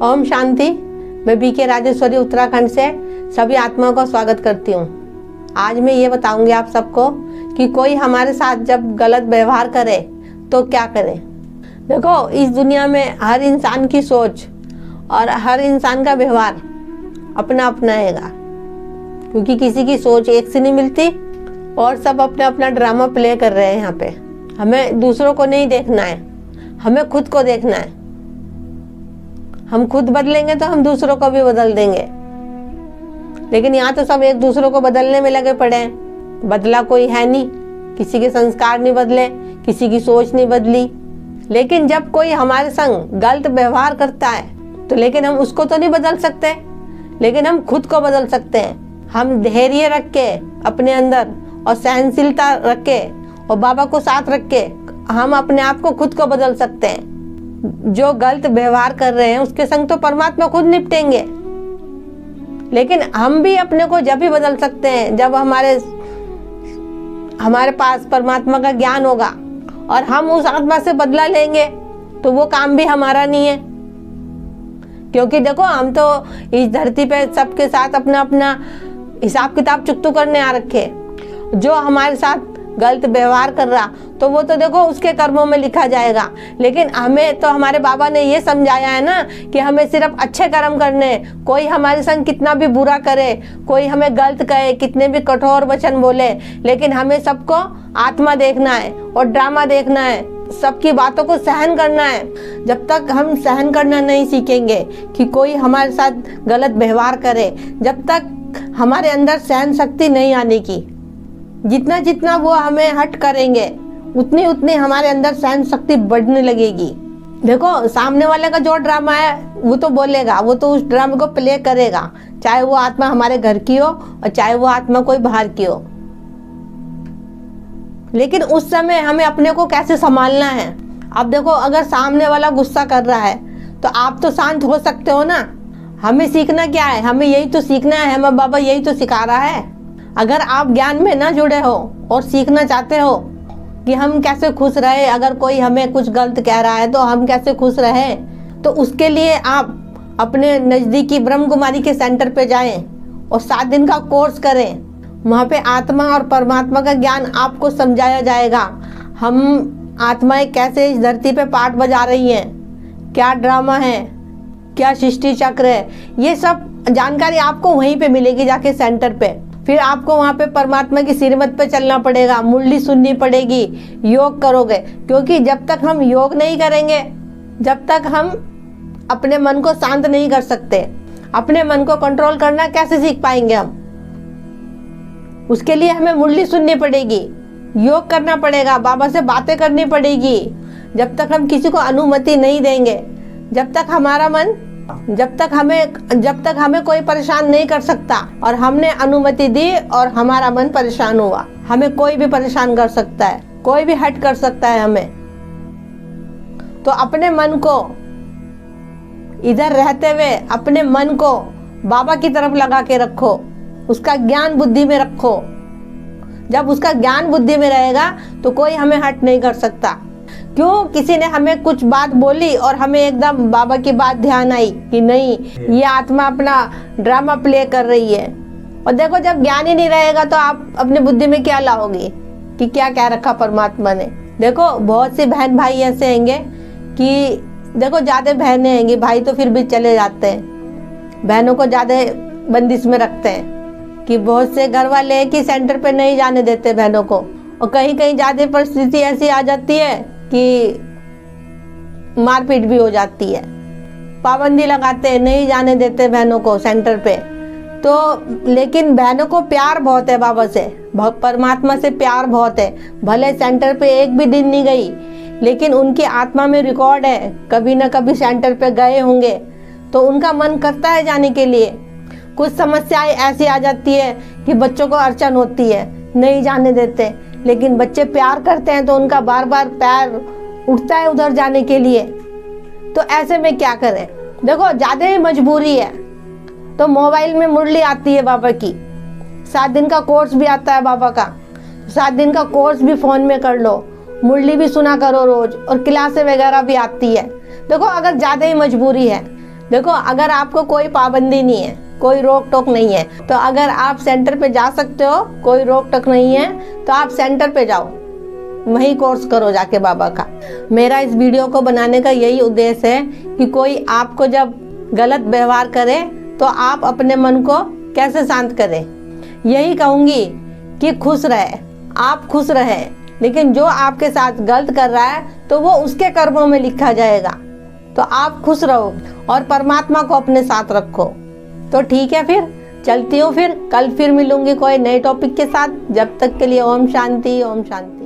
ओम शांति। मैं बीके राजेश्वरी उत्तराखंड से सभी आत्माओं का स्वागत करती हूँ। आज मैं ये बताऊंगी आप सबको कि कोई हमारे साथ जब गलत व्यवहार करे तो क्या करें। देखो, इस दुनिया में हर इंसान की सोच और हर इंसान का व्यवहार अपना अपना हैगा, क्योंकि किसी की सोच एक से नहीं मिलती और सब अपना अपना ड्रामा प्ले कर रहे हैं। यहाँ पे हमें दूसरों को नहीं देखना है, हमें खुद को देखना है। हम खुद बदलेंगे तो हम दूसरों को भी बदल देंगे, लेकिन यहाँ तो सब एक दूसरों को बदलने में लगे पड़े हैं। बदला कोई है नहीं, किसी के संस्कार नहीं बदले, किसी की सोच नहीं बदली। लेकिन जब कोई हमारे संग गलत व्यवहार करता है तो लेकिन हम उसको तो नहीं बदल सकते, लेकिन हम खुद को बदल सकते हैं। हम धैर्य रख के अपने अंदर और सहनशीलता रख के और बाबा को साथ रख के हम अपने आप को खुद को बदल सकते हैं। जो गलत व्यवहार कर रहे हैं उसके संग तो परमात्मा खुद निपटेंगे, लेकिन हम भी अपने को जब भी बदल सकते हैं जब हमारे पास परमात्मा का ज्ञान होगा और हम उस आत्मा से बदला लेंगे तो वो काम भी हमारा नहीं है। क्योंकि देखो, हम तो इस धरती पे सबके साथ अपना अपना हिसाब किताब चुकतू करने आ रखे। जो हमारे साथ गलत व्यवहार कर रहा तो वो तो देखो उसके कर्मों में लिखा जाएगा, लेकिन हमें तो हमारे बाबा ने ये समझाया है ना कि हमें सिर्फ अच्छे कर्म करने। कोई हमारे संग कितना भी बुरा करे, कोई हमें गलत कहे, कितने भी कठोर वचन बोले, लेकिन हमें सबको आत्मा देखना है और ड्रामा देखना है, सबकी बातों को सहन करना है। जब तक हम सहन करना नहीं सीखेंगे कि कोई हमारे साथ गलत व्यवहार करे, जब तक हमारे अंदर सहन शक्ति नहीं आने की, जितना जितना वो हमें हट करेंगे उतनी उतनी हमारे अंदर सहन शक्ति बढ़ने लगेगी। देखो, सामने वाले का जो ड्रामा है वो तो बोलेगा, वो तो उस ड्रामे को प्ले करेगा, चाहे वो आत्मा हमारे घर की हो और चाहे वो आत्मा कोई बाहर की हो। लेकिन उस समय हमें अपने को कैसे संभालना है। अब देखो, अगर सामने वाला गुस्सा कर रहा है तो आप तो शांत हो सकते हो ना। हमें सीखना क्या है, हमें यही तो सीखना है, हमें बाबा यही तो सिखा रहा है। अगर आप ज्ञान में ना जुड़े हो और सीखना चाहते हो कि हम कैसे खुश रहे, अगर कोई हमें कुछ गलत कह रहा है तो हम कैसे खुश रहे, तो उसके लिए आप अपने नज़दीकी ब्रह्म कुमारी के सेंटर पे जाएं और 7 दिन का कोर्स करें। वहाँ पे आत्मा और परमात्मा का ज्ञान आपको समझाया जाएगा। हम आत्माएं कैसे इस धरती पे पाठ बजा रही हैं, क्या ड्रामा है, क्या सृष्टि चक्र है, ये सब जानकारी आपको वहीं पे मिलेगी जाके सेंटर पे। फिर आपको वहाँ पे परमात्मा की श्रीमत पे चलना पड़ेगा, मुरली सुननी पड़ेगी, योग करोगे। क्योंकि जब तक हम योग नहीं करेंगे, जब तक हम अपने मन को शांत नहीं कर सकते, अपने मन को कंट्रोल करना कैसे सीख पाएंगे हम। उसके लिए हमें मुरली सुननी पड़ेगी, योग करना पड़ेगा, बाबा से बातें करनी पड़ेगी। जब तक हम किसी को अनुमति नहीं देंगे, जब तक हमें कोई परेशान नहीं कर सकता, और हमने अनुमति दी और हमारा मन परेशान हुआ, हमें कोई भी परेशान कर सकता है, कोई भी हट कर सकता है हमें। तो अपने मन को इधर रहते हुए अपने मन को बाबा की तरफ लगा के रखो, उसका ज्ञान बुद्धि में रखो। जब उसका ज्ञान बुद्धि में रहेगा तो कोई हमें हट नहीं कर सकता। क्यों, किसी ने हमें कुछ बात बोली और हमें एकदम बाबा की बात ध्यान आई कि नहीं, ये आत्मा अपना ड्रामा प्ले कर रही है। और देखो, जब ज्ञान ही नहीं रहेगा तो आप अपनी बुद्धि में क्या लाओगे कि क्या क्या रखा परमात्मा ने। देखो, बहुत से बहन भाई ऐसे हैंगे कि देखो, ज्यादा बहनें हैंगी, भाई तो फिर भी चले जाते हैं, बहनों को ज्यादा बंदिश में रखते हैं कि बहुत से घर वाले हैं कि सेंटर पे नहीं जाने देते बहनों को। और कहीं कहीं ज्यादा परिस्थिति ऐसी आ जाती है कि मारपीट भी हो जाती है, पाबंदी लगाते हैं, नहीं जाने देते बहनों को सेंटर पे। तो लेकिन बहनों को प्यार बहुत है बाबा से, परमात्मा से प्यार बहुत है। भले सेंटर पे एक भी दिन नहीं गई, लेकिन उनकी आत्मा में रिकॉर्ड है, कभी ना कभी सेंटर पे गए होंगे, तो उनका मन करता है जाने के लिए। कुछ समस्याएं ऐसी आ जाती है कि बच्चों को अड़चन होती है, नहीं जाने देते, लेकिन बच्चे प्यार करते हैं तो उनका बार बार पैर उठता है उधर जाने के लिए। तो ऐसे में क्या करें। देखो, ज्यादा ही मजबूरी है तो मोबाइल में मुरली आती है बाबा की, 7 दिन का कोर्स भी आता है बाबा का, 7 दिन का कोर्स भी फोन में कर लो, मुरली भी सुना करो रोज, और क्लासें वगैरह भी आती है। देखो, अगर ज्यादा ही मजबूरी है, देखो, अगर आपको कोई पाबंदी नहीं है, कोई रोक टोक नहीं है, तो अगर आप सेंटर पे जा सकते हो, कोई रोक टोक नहीं है, तो आप सेंटर पे जाओ, वही कोर्स करो जाके बाबा का। मेरा इस वीडियो को बनाने का यही उद्देश्य है कि कोई आपको जब गलत व्यवहार करे तो आप अपने मन को कैसे शांत करें। यही कहूँगी कि खुश रहे, आप खुश रहे, लेकिन जो आपके साथ गलत कर रहा है तो वो उसके कर्मों में लिखा जाएगा। तो आप खुश रहो और परमात्मा को अपने साथ रखो। तो ठीक है, फिर चलती हूँ, फिर कल फिर मिलूंगी कोई नए टॉपिक के साथ। जब तक के लिए ओम शांति, ओम शांति।